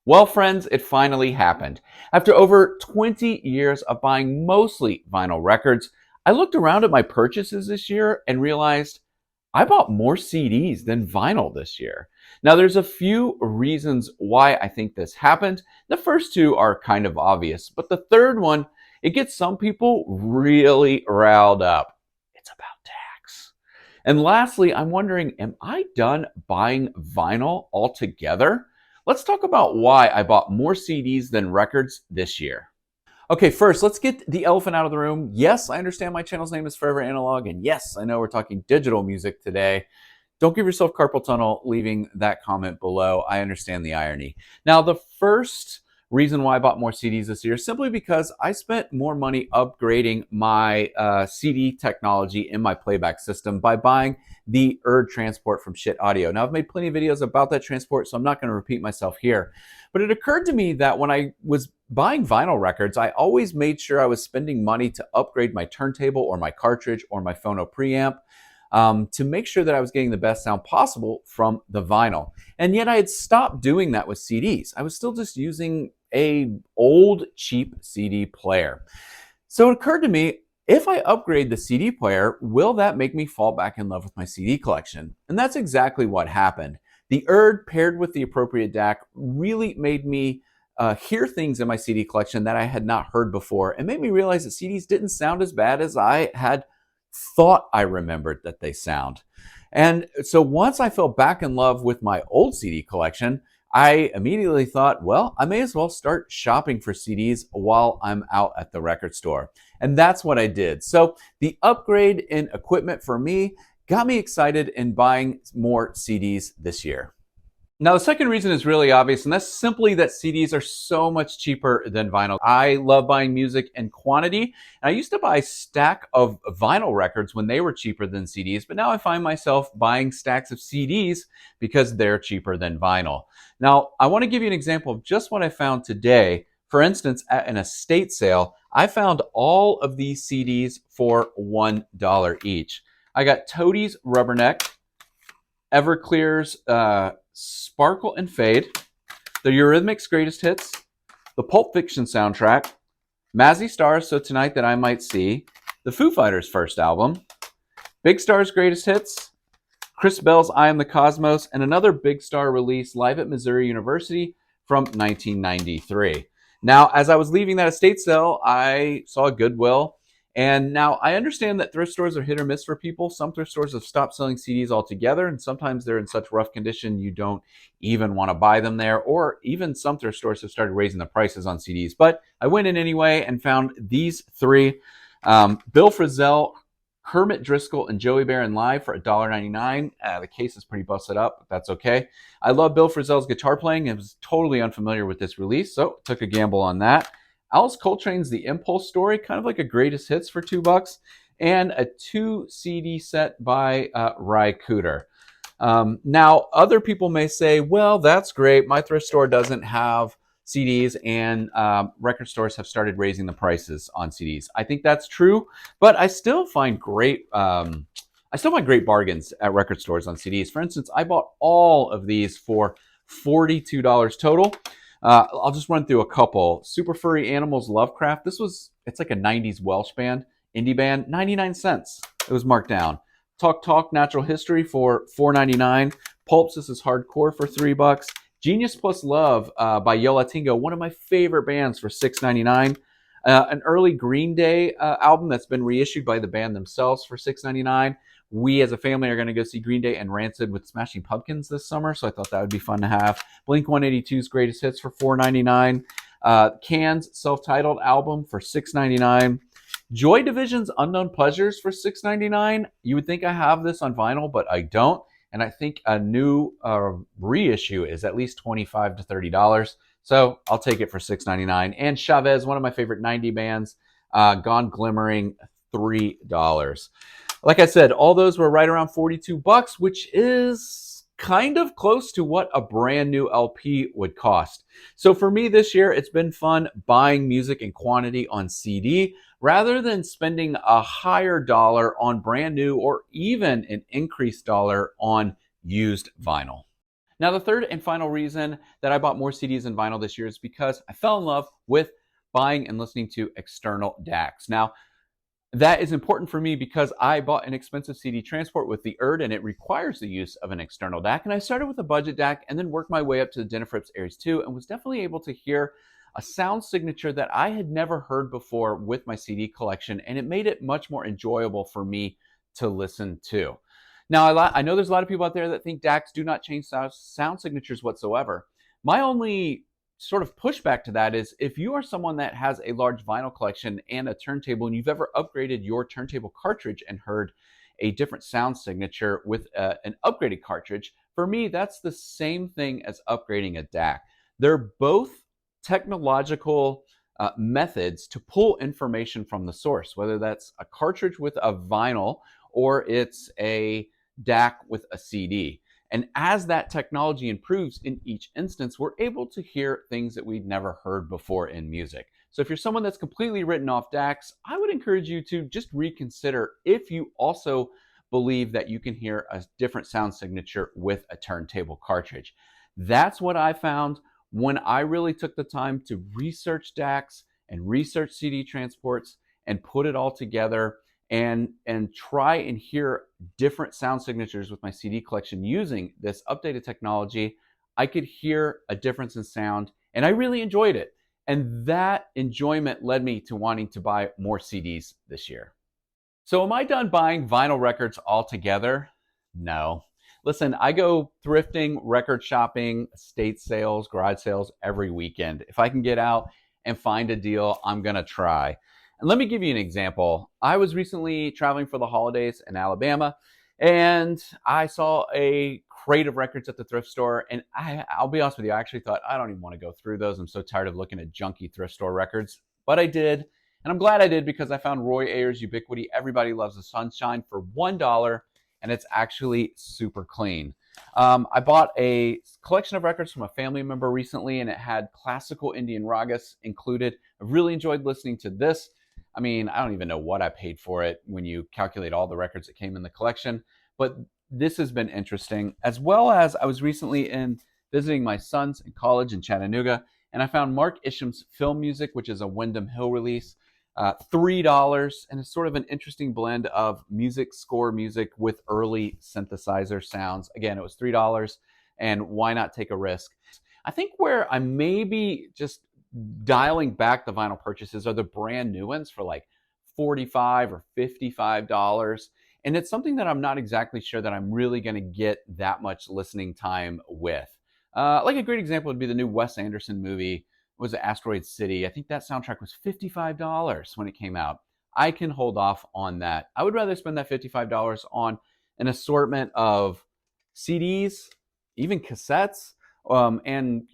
Well, friends, it finally happened. After over 20 years of buying mostly vinyl records, I looked around at my purchases this year and realized I bought more CDs than vinyl this year. Now, there's a few reasons why I think this happened. The first two are kind of obvious, but the third one, it gets some people really riled up. It's about tax. And lastly, I'm wondering, am I done buying vinyl altogether? Let's talk about why I bought more CDs than records this year. Okay, first, let's get the elephant out of the room. Yes, I understand my channel's name is Forever Analog, and yes, I know we're talking digital music today. Don't give yourself carpal tunnel leaving that comment below. I understand the irony. Now, the first reason why I bought more CDs this year is simply because I spent more money upgrading my CD technology in my playback system by buying the Urd transport from Shit Audio. Now, I've made plenty of videos about that transport, so I'm not going to repeat myself here. But it occurred to me that when I was buying vinyl records, I always made sure I was spending money to upgrade my turntable or my cartridge or my phono preamp to make sure that I was getting the best sound possible from the vinyl. And yet I had stopped doing that with CDs. I was still just using a old cheap CD player. So it occurred to me, if I upgrade the CD player, will that make me fall back in love with my CD collection? And that's exactly what happened. The Urd paired with the appropriate DAC really made me hear things in my CD collection that I had not heard before, and made me realize that CDs didn't sound as bad as I had thought I remembered that they sound. And so once I fell back in love with my old CD collection, I immediately thought, well, I may as well start shopping for CDs while I'm out at the record store. And that's what I did. So the upgrade in equipment for me got me excited in buying more CDs this year. Now, the second reason is really obvious, and that's simply that CDs are so much cheaper than vinyl. I love buying music in quantity, and I used to buy a stack of vinyl records when they were cheaper than CDs, but now I find myself buying stacks of CDs because they're cheaper than vinyl. Now, I want to give you an example of just what I found today. For instance, at an estate sale, I found all of these CDs for $1 each. I got Toadies Rubberneck, Everclear's Sparkle and Fade, the Eurythmics Greatest Hits, the Pulp Fiction soundtrack, Mazzy Stars, So Tonight That I Might See, the Foo Fighters' first album, Big Star's Greatest Hits, Chris Bell's I Am the Cosmos, and another Big Star release, Live at Missouri University from 1993. Now, as I was leaving that estate sale, I saw a Goodwill. And now I understand that thrift stores are hit or miss for people. Some thrift stores have stopped selling CDs altogether, and sometimes they're in such rough condition you don't even want to buy them there. Or even some thrift stores have started raising the prices on CDs. But I went in anyway and found these three. Bill Frisell, Kermit Driscoll, and Joey Baron Live for $1.99. The case is pretty busted up, but that's okay. I love Bill Frisell's guitar playing and was totally unfamiliar with this release, so took a gamble on that. Alice Coltrane's The Impulse Story, kind of like a greatest hits for $2, and a 2 CD set by Ry Cooder. Now, other people may say, well, that's great. My thrift store doesn't have CDs, and record stores have started raising the prices on CDs. I think that's true, but I still find great bargains at record stores on CDs. For instance, I bought all of these for $42 total. I'll just run through a couple. Super Furry Animals Lovecraft. It's like a 90s Welsh band, indie band, 99 cents. It was marked down. Talk Natural History for $4.99. Pulps, This Is Hardcore for $3. Genius Plus Love by Yo La Tengo, one of my favorite bands, for $6.99. An early Green Day album that's been reissued by the band themselves for $6.99. We as a family are going to go see Green Day and Rancid with Smashing Pumpkins this summer, so I thought that would be fun to have. Blink-182's Greatest Hits for $4.99. Can's self-titled album for $6.99. Joy Division's Unknown Pleasures for $6.99. You would think I have this on vinyl, but I don't. And I think a new reissue is at least $25 to $30. So I'll take it for $6.99. And Chavez, one of my favorite 90 bands, Gone Glimmering, $3. Like I said, all those were right around $42, which is kind of close to what a brand new LP would cost. So for me this year, it's been fun buying music in quantity on CD rather than spending a higher dollar on brand new or even an increased dollar on used vinyl. Now, the third and final reason that I bought more CDs and vinyl this year is because I fell in love with buying and listening to external DACs. Now, that is important for me because I bought an expensive CD transport with the URD, and it requires the use of an external DAC. And I started with a budget DAC and then worked my way up to the Denner Phrips Aries 2 and was definitely able to hear a sound signature that I had never heard before with my CD collection, and it made it much more enjoyable for me to listen to. Now, I know there's a lot of people out there that think DACs do not change sound signatures whatsoever. My only sort of pushback to that is if you are someone that has a large vinyl collection and a turntable and you've ever upgraded your turntable cartridge and heard a different sound signature with an upgraded cartridge, for me, that's the same thing as upgrading a DAC. They're both technological methods to pull information from the source, whether that's a cartridge with a vinyl or it's a DAC with a CD. And as that technology improves in each instance, we're able to hear things that we've never heard before in music. So if you're someone that's completely written off DACs, I would encourage you to just reconsider if you also believe that you can hear a different sound signature with a turntable cartridge. That's what I found when I really took the time to research DACs and research CD transports and put it all together and try and hear different sound signatures with my CD collection using this updated technology. I could hear a difference in sound, and I really enjoyed it. And that enjoyment led me to wanting to buy more CDs this year. So am I done buying vinyl records altogether? No. Listen, I go thrifting, record shopping, estate sales, garage sales every weekend. If I can get out and find a deal, I'm going to try. And let me give you an example. I was recently traveling for the holidays in Alabama, and I saw a crate of records at the thrift store. And I'll be honest with you, I actually thought, I don't even want to go through those. I'm so tired of looking at junky thrift store records. But I did. And I'm glad I did because I found Roy Ayers' Ubiquity Everybody Loves the Sunshine for $1, and it's actually super clean. I bought a collection of records from a family member recently, and it had classical Indian ragas included. I really enjoyed listening to this. I mean, I don't even know what I paid for it when you calculate all the records that came in the collection, but this has been interesting. As well as I was recently visiting my sons in college in Chattanooga, and I found Mark Isham's Film Music, which is a Windham Hill release, $3, and it's sort of an interesting blend of music, score music with early synthesizer sounds. Again, it was $3, and why not take a risk? I think where I may be just dialing back the vinyl purchases are the brand new ones for like $45 or $55. And it's something that I'm not exactly sure that I'm really going to get that much listening time with. Like a great example would be the new Wes Anderson movie, was it Asteroid City? I think that soundtrack was $55 when it came out. I can hold off on that. I would rather spend that $55 on an assortment of CDs, even cassettes, and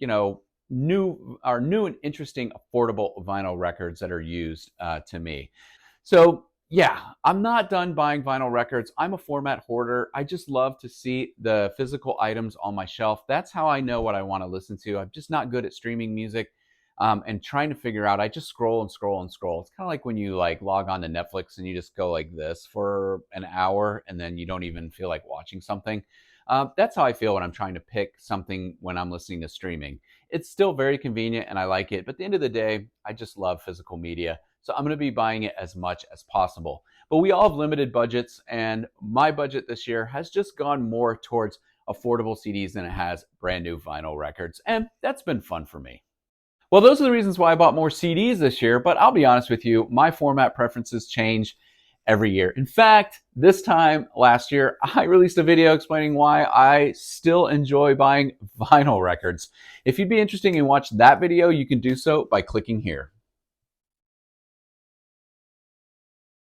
new and interesting affordable vinyl records that are used to me. So yeah, I'm not done buying vinyl records. I'm a format hoarder. I just love to see the physical items on my shelf. That's how I know what I want to listen to. I'm just not good at streaming music and trying to figure out. I just scroll and scroll and scroll. It's kind of like when you like log on to Netflix and you just go like this for an hour and then you don't even feel like watching something. That's how I feel when I'm trying to pick something when I'm listening to streaming. It's still very convenient and I like it, but at the end of the day, I just love physical media. So I'm going to be buying it as much as possible. But we all have limited budgets, and my budget this year has just gone more towards affordable CDs than it has brand new vinyl records, and that's been fun for me. Well, those are the reasons why I bought more CDs this year, but I'll be honest with you, my format preferences change every year. In fact, this time last year, I released a video explaining why I still enjoy buying vinyl records. If you'd be interested in watching that video, you can do so by clicking here.